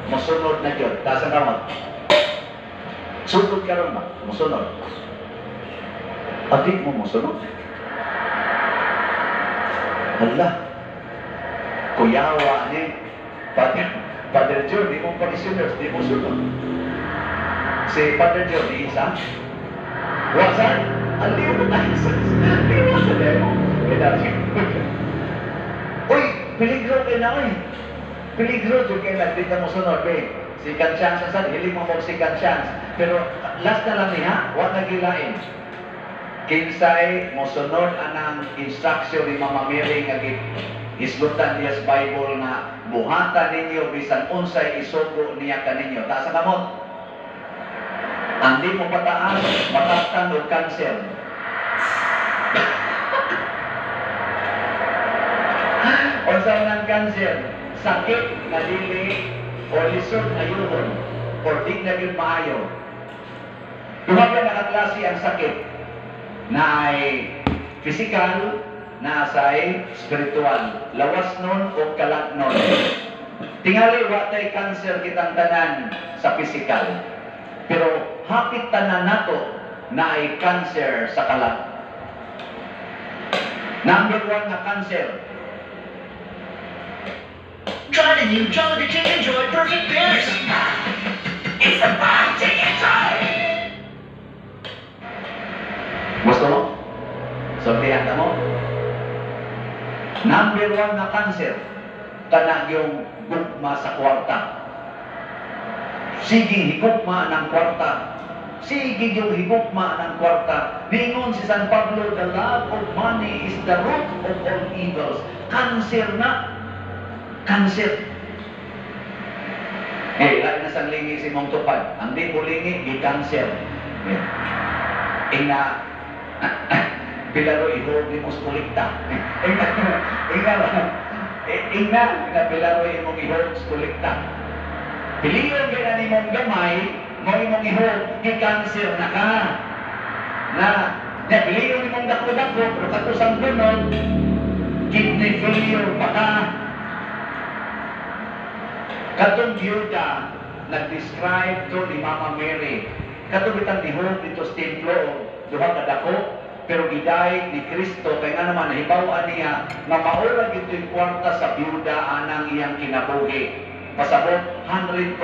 Musunod na yun. Taas ang kamot. Sunod ka ron ba? Musunod. Adik mo musunod. Hala. Kuyawa ni Father John, di mo parishioners, di mo sunod. Si Father John, di isa. Wasan? Aliw mo tayo sa demo. Uy, piligro kayo na uy. Piligro dyan kayo nagdita mo sunod, eh. Second chance na sad, hiling mo mo second chance. Pero last na lang niya, huwag nagilain. Kinsay mo sunod anang instruction ni Mama Mary nga isgutan niya sa Bible na buhatan ninyo bisan unsay isugo niya kaninyo. Taas ang kamot. Andi mo pataas, matatan o cancer. Unsa man cancer, sakit na dili o lisod ayuhon o di na gyud maayo. Dumaga na klase ang sakit na ay physical, na ay spiritual. Lawas nun o kalat nun. Tingali watay cancer kitang tanan sa physical. Pero hapit tanan nato na ay cancer sa kalat. Number 1 na cancer. Try the new Jolly Chicken Joy Perfect Pairs. It's the bomb chicken joy. Gusto mo? Sabihan ka mo? Number 1 na cancer, kana yung gugma sa kwarta. Sige, higugma ng kwarta. Sige yung higugma ng kwarta. Ningon si San Pablo, the love of money is the root of all evils. Cancer na. Cancer. Lain na sang lingi si mong tupad. Ang di mo lingi, di cancer. Ina, pilaro ihog ni mong skulikta. Ina, pilaro imong ihog skulikta. Piliyon ka na ni mong gamay, mo imong ihog, di cancer na ka. Piliyon ni mong dako-dako, pero katusang punod, kidney failure pa ka. Katong biyuda, nag-describe to ni Mama Mary. Katong bitang nihog dito sa templo, duha ka dako, pero giday ni Kristo, kaya nga naman, nahibawaan niya, nga maurag ito yung kwarta sa biyuda anang iyang kinabuhi. Pasabot, 100%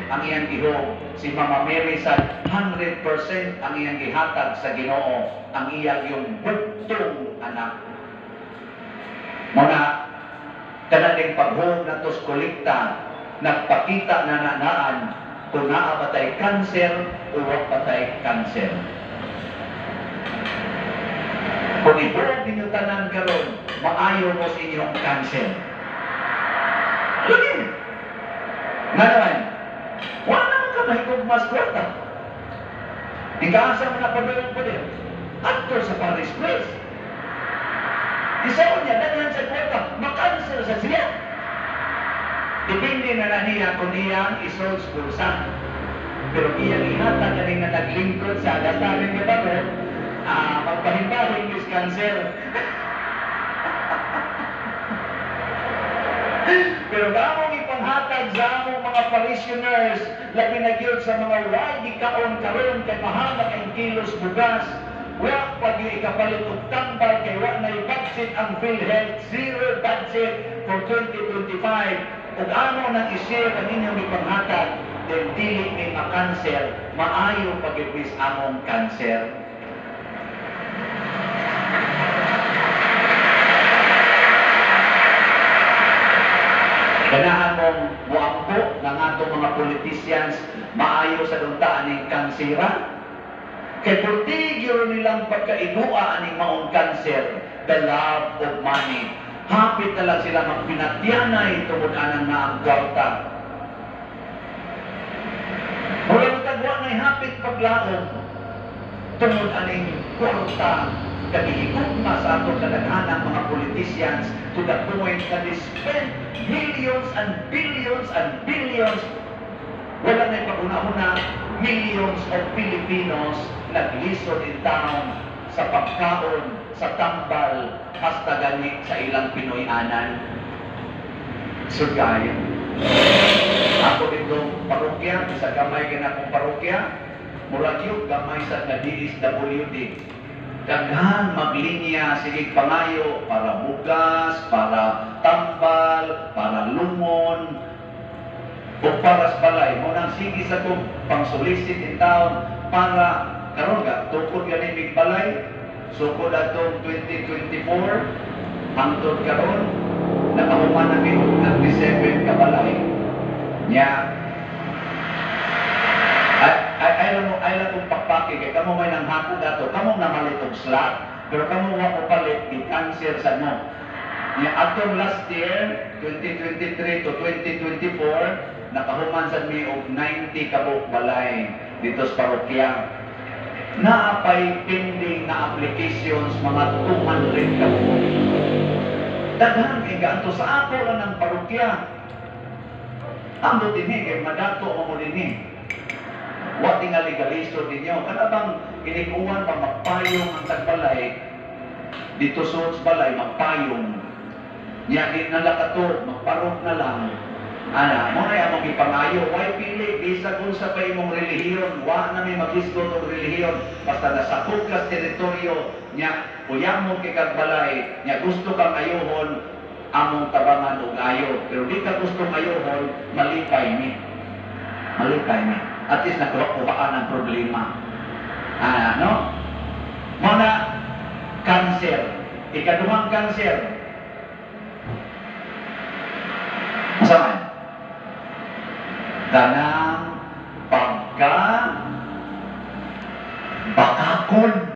ang iyang ihog. Si Mama Mary sa 100% ang iyang gihatag sa Ginoo, ang iyang yung bugtong anak. Muna, kanading paghog na tos kolekta, nagpakita na nanaan kung naapatay cancer o wapatay cancer. Kung ibuog ninyo tanan karon, maayo mo sa inyong cancer. Lagi! Nga naman, wala ka mahigog mas kwarta. Ikaasa mo na pagulong pa din. Actor sa Paris Place. Isaw niya, ganyan sa kwarta, makanser sa siya. Depende na niya kung iyang isolves bulsa. Pero iyang ihatag na rin na naglingkod sa gastarin niya ba mo, magpahimpahin is cancer. Pero gamong ipanghatag sa among mga parishioners, labi na gyud sa mga wadi kaon karon kay mahal na kay kilos bugas, wa pag ikapalit og tambal kay wa na budget ang PhilHealth, zero budget for 2025. Kung ano nang i-share ang inyong ipanghatag, then dili may makanser, maayo pag-ibis among cancer. Ganahan mong muampo ng atong mga politicians, maayo sa duntaan ng kansera. Kay portigyo nilang pagkainua aning maong cancer, the love of money. Hapit na lang sila magpinatyanay tungod anang na ang kwarta. Walang tagwa na'y hapit paglaong tungod aning kwarta. Kagihigugma sa atong kadaghanang mga politicians to the point that they spend millions and billions and billions. Wala na'y pag-una-una, millions of Filipinos naglisod in town sa pagkaon, sa tambal, hasta gani sa ilang Pinoy-anan. So guys, ako dito sa gamay ka kong parokya, murag yung gamay sa nga DSWD. Daghan maglinya, sige pangayo, para bugas, para tambal, para lumon, o para sa balay. Munang sige sa kong pang-solicit in town, para, karon ga, tukod ka ni Big Balay, sukod atong 2024, hangtod karon, nakahuman namin ng 7 ka balay. Nya, ay lang kong pakpaki, kaya kamo may nang hako dato, kamo na malitong slot, pero kamo nga ko palit, i-cancel sa mo. Nya, atong last year, 2023 to 2024, nakahuman sa mi og 90 kabuk balay dito sa parokya. Naapay pending na applications mga 200 kabuk. Daghan kay gaanto sa ako lang ng parokya. Amo dinhi kay madato mo dinhi. Wa tingal legalisto ninyo. Kada bang inikuan pa magpayong ang tagbalay dito sa balay magpayong. Nya di na lakato magparok na lang. Ana, mo na among ipangayo, why pili bisag unsa pa imong relihiyon, wa na may maghisgot og relihiyon, basta nasakop ka sa teritoryo nya uyamon kay kag balay, nya gusto kang ayohon among tabangan og ayo, pero di ka gusto ayohon, malipay ni. Malipay ni. At least nakuha ng problema. Ana, no? Mo na cancer. Ikaduhang cancer. Masama. Ganang pagka bakakon.